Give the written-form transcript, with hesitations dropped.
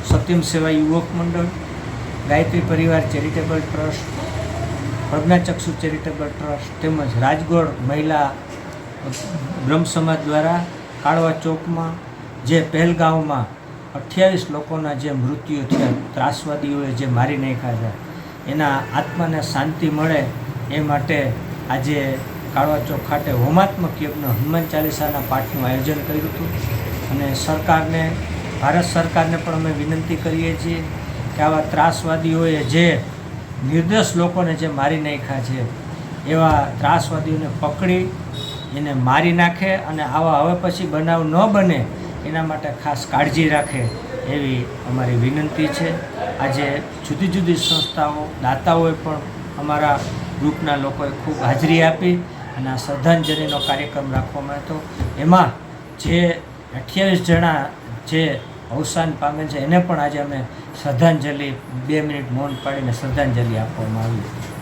સત્યમ સેવા યુવક મંડળ, ગાયત્રી પરિવાર ચેરિટેબલ ટ્રસ્ટ, પ્રજ્ઞાચક્ષુ ચેરિટેબલ ટ્રસ્ટ તેમજ રાજગોળ મહિલા બ્રહ્મ સમાજ દ્વારા કાળવા ચોકમાં જે પહેલગામમાં 28 લોકોના જે મૃત્યુ થયા, ત્રાસવાદીઓએ જે મારી નાખ્યા છે, એના આત્માને શાંતિ મળે એ માટે આજે કાળવા ચોક ખાતે હોમાત્મક યજ્ઞ હનુમાન ચાલીસાના પાઠનું આયોજન કર્યું હતું. અને સરકારને, ભારત સરકારને પણ અમે વિનંતી કરીએ છીએ કે આવા ત્રાસવાદીઓએ જે નિર્દોષ લોકોને જે મારી નાખ્યા છે, એવા ત્રાસવાદીઓને પકડી એને મારી નાખે અને આવા હવે પછી બનાવ ન બને એના માટે ખાસ કાળજી રાખે એવી અમારી વિનંતી છે. આજે જુદી જુદી સંસ્થાઓ, દાતાઓએ પણ અમારા ગ્રુપના લોકોએ ખૂબ હાજરી આપી અને આ શ્રદ્ધાંજલિનો કાર્યક્રમ રાખવામાં આવ્યો. એમાં જે 28 જણા જે અવસાન પામે છે એને પણ આજે અમે શ્રદ્ધાંજલિ 2 મિનિટ મૌન પાડીને શ્રદ્ધાંજલિ આપવામાં આવી.